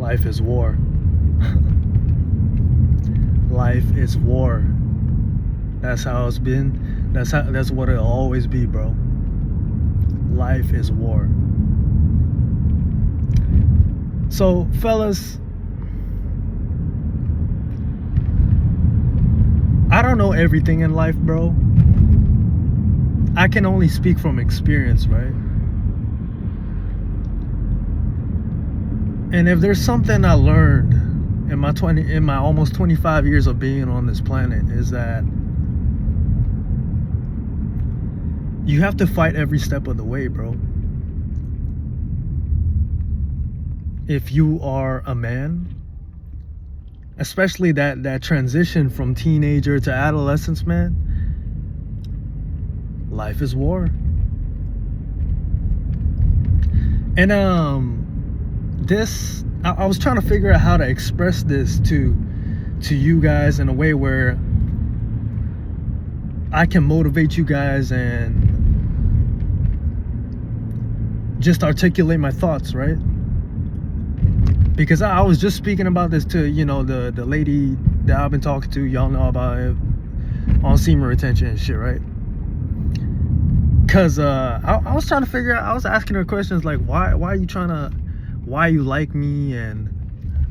Life is war. Life is war. That's how it's been. That's what it'll always be, bro. Life is war. So, fellas, I don't know everything in life, bro. I can only speak from experience, right? And if there's something I learned in my almost 25 years of being on this planet, is that you have to fight every step of the way, bro. If you are a man, especially that transition from teenager to adolescence, man, life is war. And I was trying to figure out how to express this to you guys in a way where I can motivate you guys and just articulate my thoughts, right? Because I was just speaking about this to, the lady that I've been talking to. Y'all know about it, on semen retention and shit, right? Because I was trying to figure out, I was asking her questions like, why you like me? And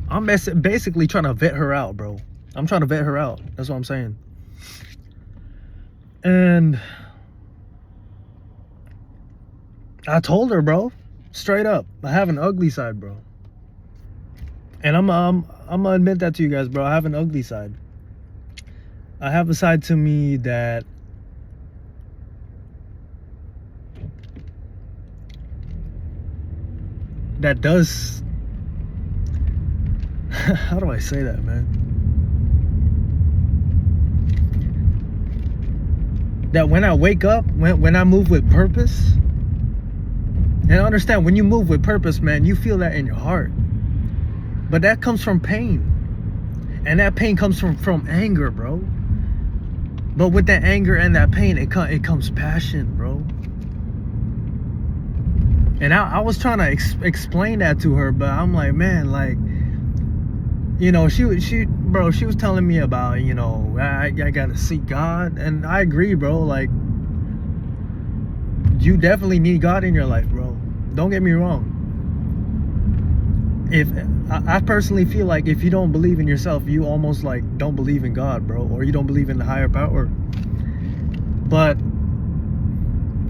I'm basically trying to vet her out, bro. I'm trying to vet her out. That's what I'm saying. And I told her, bro, straight up, I have an ugly side, bro. And I'm gonna admit that to you guys, bro. I have an ugly side. I have a side to me that does how do I say that, man? That when I wake up, when I move with purpose, and understand, when you move with purpose, man, you feel that in your heart. But that comes from pain. And that pain comes from anger, bro. But with that anger and that pain, it comes passion, bro. And I was trying to explain that to her, but I'm like, man, like, she was telling me about, I gotta seek God. And I agree, bro. Like, you definitely need God in your life, bro. Don't get me wrong. I personally feel like if you don't believe in yourself, you almost like don't believe in God, bro, or you don't believe in the higher power. But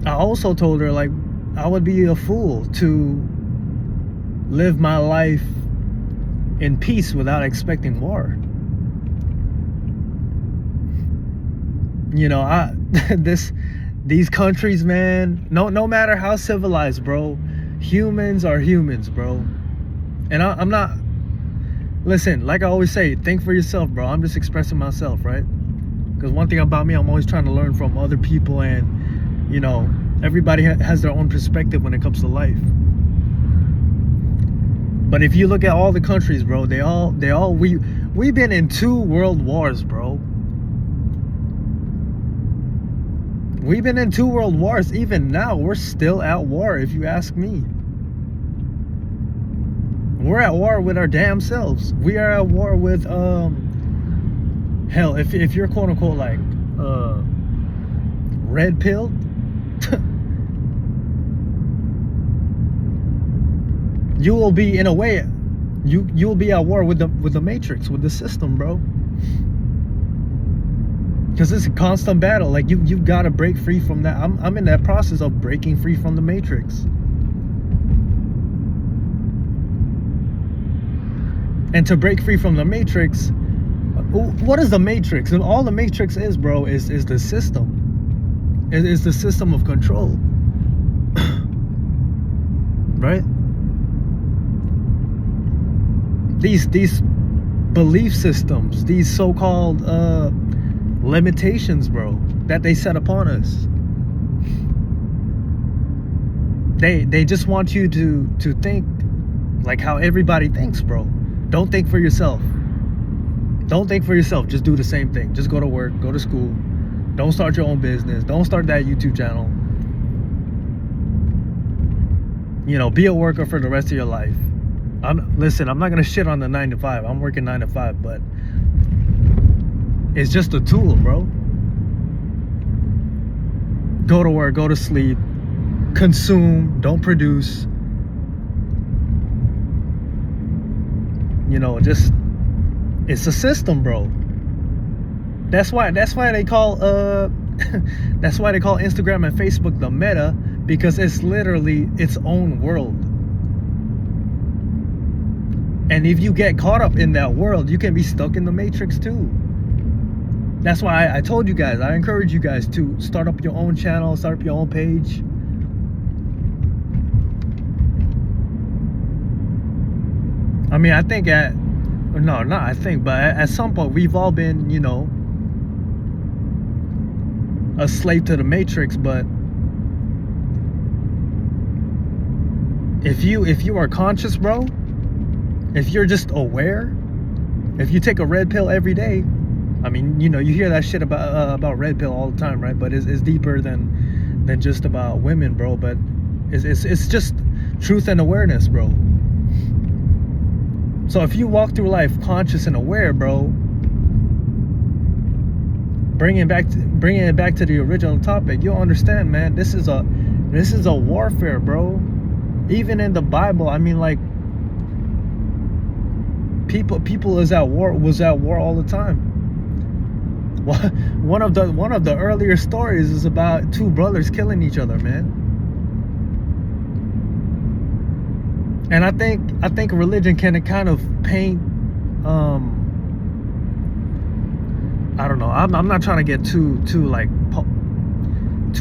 I also told her, like, I would be a fool to live my life in peace without expecting war. These countries, man, no matter how civilized, bro, humans are humans, bro. And I'm not, listen, like I always say, think for yourself, bro. I'm just expressing myself, right? Because one thing about me, I'm always trying to learn from other people, and everybody has their own perspective when it comes to life. But if you look at all the countries, bro, we've been in 2 world wars, bro. We've been in 2 world wars. Even now, we're still at war, if you ask me. We're at war with our damn selves. We are at war with hell, if you're quote unquote like red pilled, you will be, in a way, you'll be at war with the matrix, with the system, bro. Because it's a constant battle. Like, you've got to break free from that. I'm in that process of breaking free from the matrix. And to break free from the matrix, what is the matrix? And all the matrix is, bro, is the system. It's the system of control. Right? These belief systems, these so-called limitations, bro, that they set upon us. They just want you to think like how everybody thinks, bro. Don't think for yourself. Don't think for yourself. Just do the same thing. Just go to work, go to school. Don't start your own business. Don't start that YouTube channel. Be a worker for the rest of your life. Listen, I'm not gonna shit on the 9 to 5. I'm working 9 to 5, but it's just a tool, bro. Go to work, go to sleep, consume, don't produce. You know, just it's a system, bro. That's why they call that's why they call Instagram and Facebook the meta, because it's literally its own world. And if you get caught up in that world, you can be stuck in the matrix too. That's why I told you guys, I encourage you guys to start up your own channel, start up your own page. I mean, but at some point we've all been, you know, a slave to the matrix. But if you are conscious, bro, if you're just aware, if you take a red pill every day, I mean, you know, you hear that shit about red pill all the time, right? But it's deeper than just about women, bro. But it's just truth and awareness, bro. So if you walk through life conscious and aware, bro, bringing it back to the original topic, you'll understand, man. This is a warfare, bro. Even in the Bible, I mean, like, people was at war all the time. One of the earlier stories is about two brothers killing each other, man. And I think religion can kind of paint, I don't know, I'm not trying to get too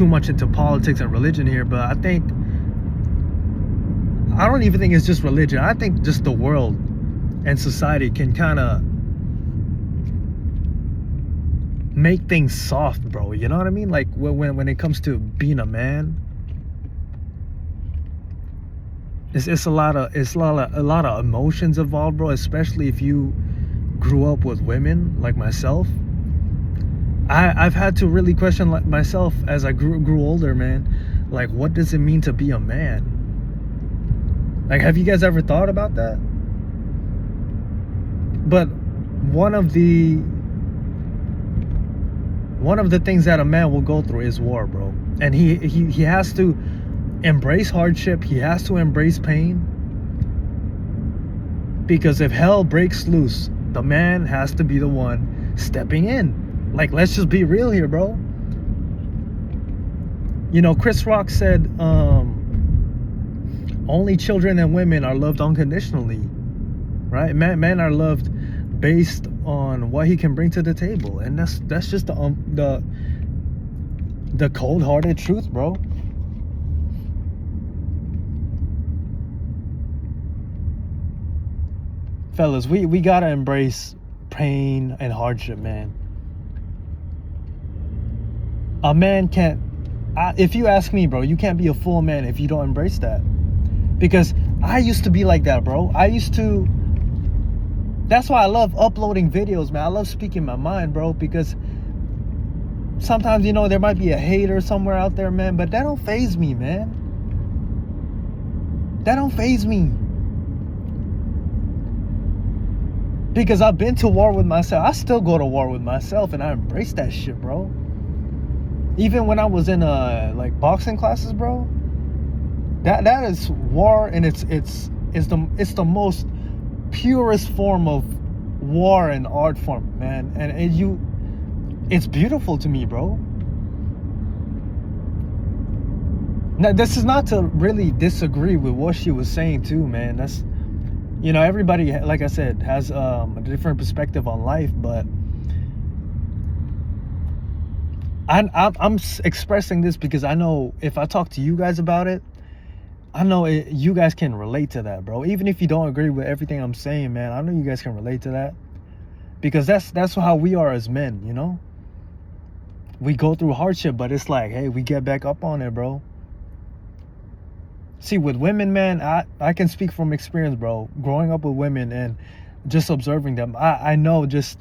much into politics and religion here, but I don't even think it's just religion. I think just the world and society can kind of make things soft, bro. You know what I mean? Like when it comes to being a man, it's a lot of emotions involved, bro. Especially if you grew up with women like myself. I've had to really question myself as I grew older, man. Like, what does it mean to be a man? Like, have you guys ever thought about that? But one of the things that a man will go through is war, bro. And he has to embrace hardship. He has to embrace pain. Because if hell breaks loose, the man has to be the one stepping in. Like, let's just be real here, bro. You know, Chris Rock said, only children and women are loved unconditionally, right? Men are loved based on what he can bring to the table, and that's just the cold-hearted truth, bro. Fellas, we gotta embrace pain and hardship, man. A man can't, if you ask me, bro, you can't be a full man if you don't embrace that. Because I used to be like that, bro. That's why I love uploading videos, man. I love speaking my mind, bro, because sometimes, you know, there might be a hater somewhere out there, man, but that don't faze me, man. That don't faze me. Because I've been to war with myself. I still go to war with myself, and I embrace that shit, bro. Even when I was in like boxing classes, bro, that is war, and it's the most purest form of war and art form, man. And it's beautiful to me, bro. Now, this is not to really disagree with what she was saying too, man. That's, you know, everybody, like I said, has a different perspective on life, but I'm expressing this because I know if I talk to you guys about it, I know you guys can relate to that, bro. Even if you don't agree with everything I'm saying, man, I know you guys can relate to that. Because that's how we are as men, you know? We go through hardship, but it's like, hey, we get back up on it, bro. See, with women, man, I can speak from experience, bro. Growing up with women and just observing them, I know just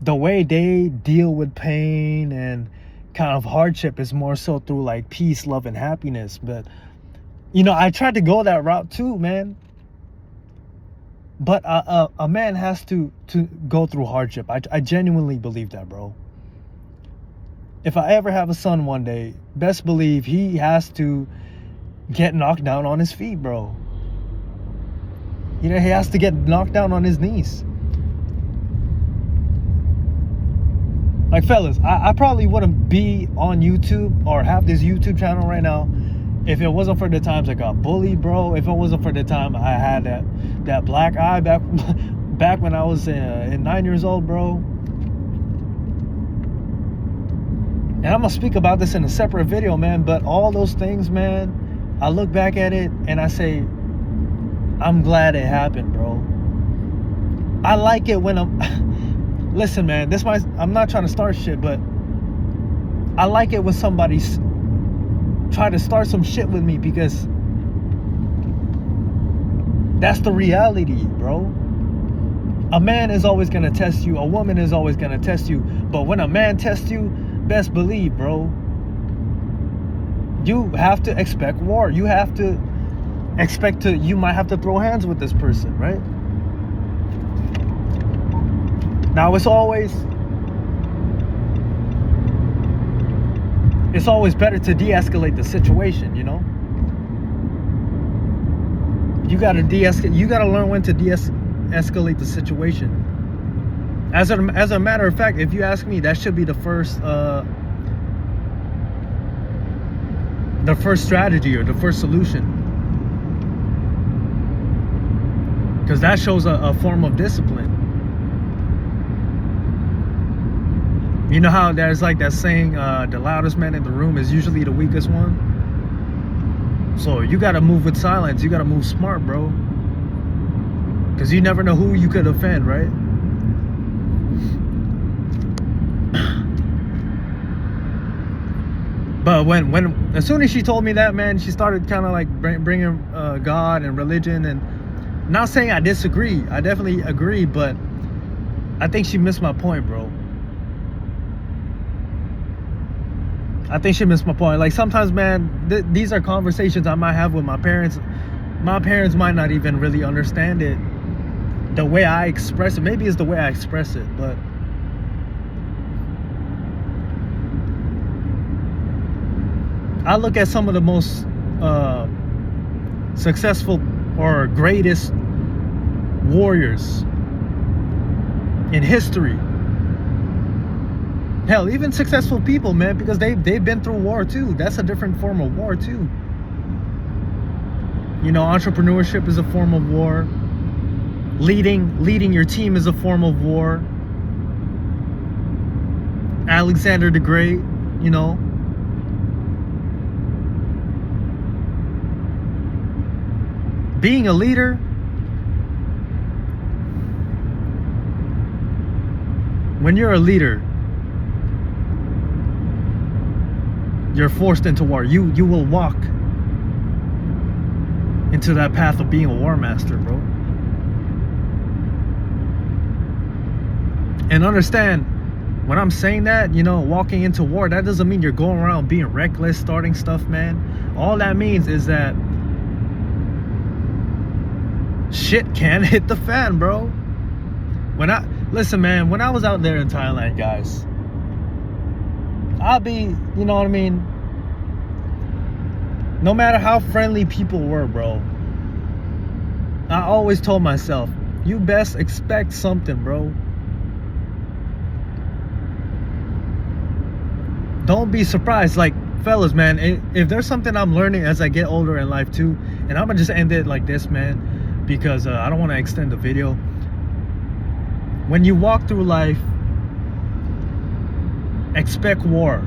the way they deal with pain and kind of hardship is more so through like peace, love, and happiness. But, you know, I tried to go that route too, man. But a man has to go through hardship. I genuinely believe that, bro. If I ever have a son one day, best believe he has to get knocked down on his feet, bro. You know, he has to get knocked down on his knees. Like, fellas, I probably wouldn't be on YouTube or have this YouTube channel right now if it wasn't for the times I got bullied, bro. If it wasn't for the time I had that black eye back when I was 9 years old, bro. And I'm gonna speak about this in a separate video, man. But all those things, man, I look back at it and I say, I'm glad it happened, bro. I like it when listen, man, I'm not trying to start shit, but I like it when somebody's try to start some shit with me, because that's the reality, bro. A man is always gonna test you. A woman is always gonna test you. But when a man tests you, best believe, bro, you have to expect war. You have to expect you might have to throw hands with this person, right? Now it's always better to de-escalate the situation, you know? You gotta learn when to de-escalate the situation. As a matter of fact, if you ask me, that should be the first strategy or the first solution. Because that shows a form of discipline. You know how there's like that saying, the loudest man in the room is usually the weakest one? So you gotta move with silence. You gotta move smart, bro. Because you never know who you could offend, right? But as soon as she told me that, man, she started kind of like bringing God and religion. And not saying I disagree. I definitely agree, but I think she missed my point, bro. I think she missed my point. Like, sometimes, man, these are conversations I might have with my parents. My parents might not even really understand it the way I express it. Maybe it's the way I express it, but I look at some of the most successful or greatest warriors in history. Hell, even successful people, man, because they've been through war too. That's a different form of war too. You know, entrepreneurship is a form of war. Leading your team is a form of war. Alexander the Great, you know. Being a leader, when you're a leader, you're forced into war. You will walk into that path of being a war master, bro. And understand, when I'm saying that, you know, walking into war, that doesn't mean you're going around being reckless, starting stuff, man. All that means is that shit can hit the fan, bro. Listen, man, when I was out there in Thailand, guys, you know what I mean? No matter how friendly people were, bro, I always told myself, you best expect something, bro. Don't be surprised. Like, fellas, man, if there's something I'm learning as I get older in life too, and I'm gonna just end it like this, man, because I don't want to extend the video. When you walk through life, expect war.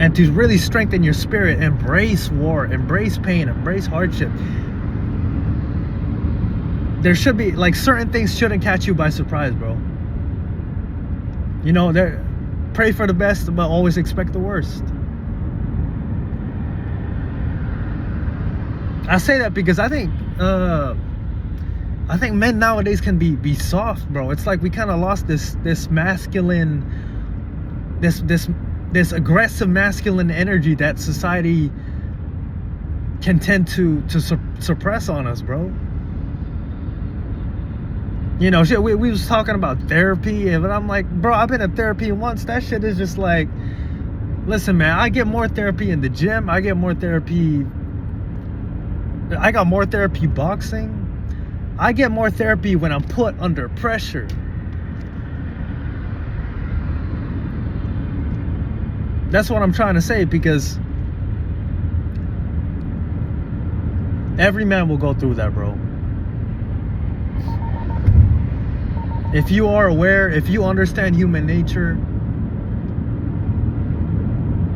And to really strengthen your spirit, embrace war, embrace pain, embrace hardship. There should be, like, certain things shouldn't catch you by surprise, bro. You know, pray for the best, but always expect the worst. I say that because I think men nowadays can be soft, bro. It's like we kind of lost this masculine, this aggressive masculine energy that society can tend to suppress on us, bro. You know, shit, we was talking about therapy, but I'm like, bro, I've been in therapy once. That shit is just like, listen, man, I get more therapy in the gym. I got more therapy boxing. I get more therapy when I'm put under pressure. That's what I'm trying to say, because every man will go through that, bro. If you are aware, if you understand human nature,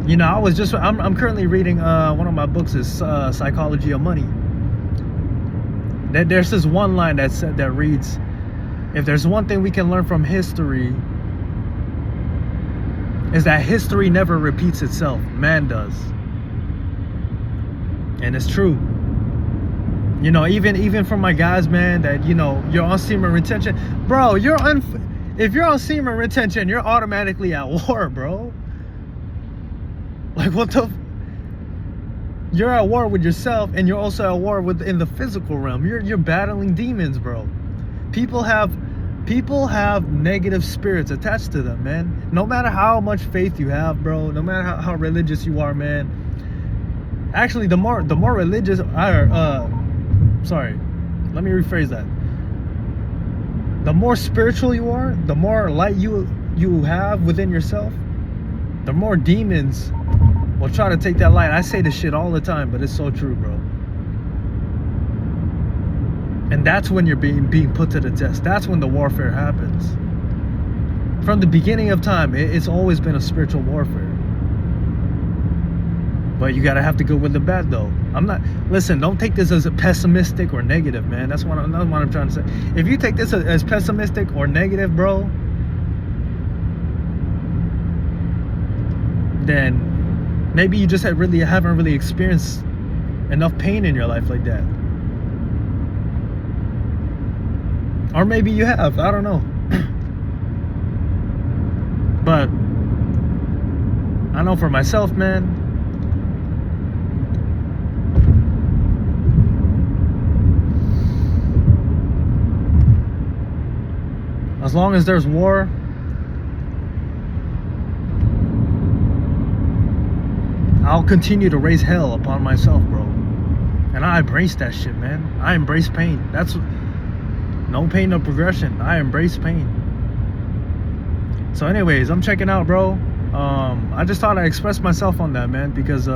you know, I'm currently reading one of my books is Psychology of Money. There's this one line that reads, if there's one thing we can learn from history, is that history never repeats itself. Man does. And it's true. You know, even from my guys, man, that, you know, you're on semen retention. Bro, if you're on semen retention, you're automatically at war, bro. Like, what the... You're at war with yourself, and you're also at war in the physical realm. You're battling demons, bro. People have negative spirits attached to them, man. No matter how much faith you have, bro, no matter how religious you are, man. Actually, the more religious sorry, let me rephrase that. The more spiritual you are, the more light you have within yourself, the more demons will try to take that light. I say this shit all the time, but it's so true, bro. And that's when you're being put to the test. That's when the warfare happens. From the beginning of time, it's always been a spiritual warfare. But you gotta have the good with the bad, though. Listen, don't take this as a pessimistic or negative, man. That's what I'm trying to say. If you take this as pessimistic or negative, bro, then maybe you just haven't really experienced enough pain in your life like that. Or maybe you have, I don't know. But I know for myself, man, as long as there's war, I'll continue to raise hell upon myself, bro. And I embrace that shit, man. I embrace pain. That's no pain, no progression. I embrace pain. So anyways, I'm checking out, bro. I just thought I'd express myself on that, man, because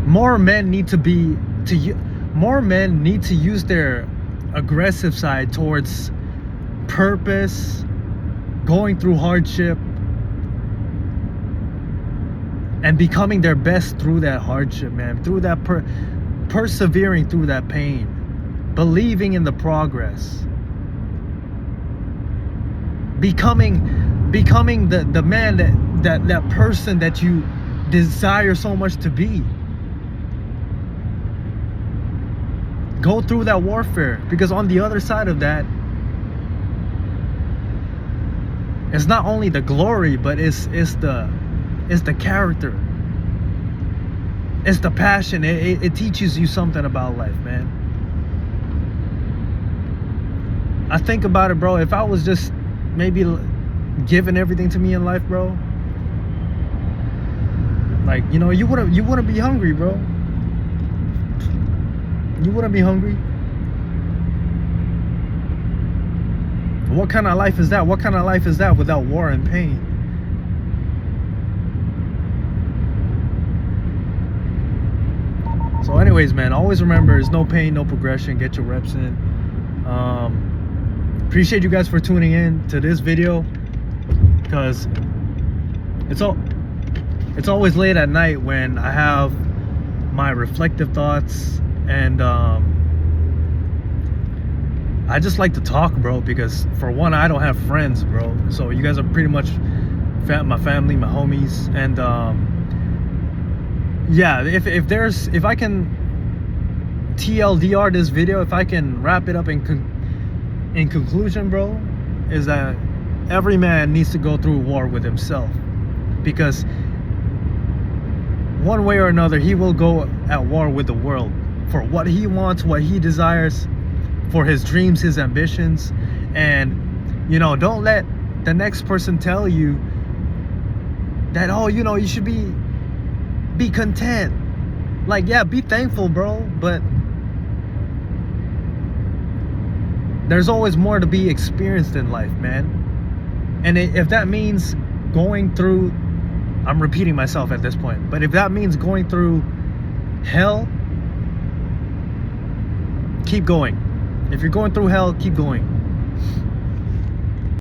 more men need to use their aggressive side towards purpose, going through hardship, and becoming their best through that hardship, man, through that persevering through that pain, believing in the progress, becoming the man that person that you desire so much to be. Go through that warfare, because on the other side of that, it's not only the glory, but it's the character, it's the passion. It teaches you something about life, man. I think about it, bro. If I was just maybe given everything to me in life, bro, like, you know, you wouldn't be hungry, bro. You wouldn't be hungry. What kind of life is that? What kind of life is that without war and pain? So anyways, man, always remember, there's no pain, no progression. Get your reps in. Appreciate you guys for tuning in to this video, because it's always late at night when I have my reflective thoughts. And I just like to talk, bro, because for one, I don't have friends, bro. So you guys are pretty much my family, my homies. And yeah, if I can TLDR this video, if I can wrap it up in conclusion, bro, is that every man needs to go through war with himself, because one way or another, he will go at war with the world for what he wants, what he desires, for his dreams, his ambitions. And don't let the next person tell you that, oh, you should be content. Like, yeah, be thankful, bro, but there's always more to be experienced in life, man. And if that means going through, I'm repeating myself at this point, but if that means going through hell, keep going. If you're going through hell, keep going.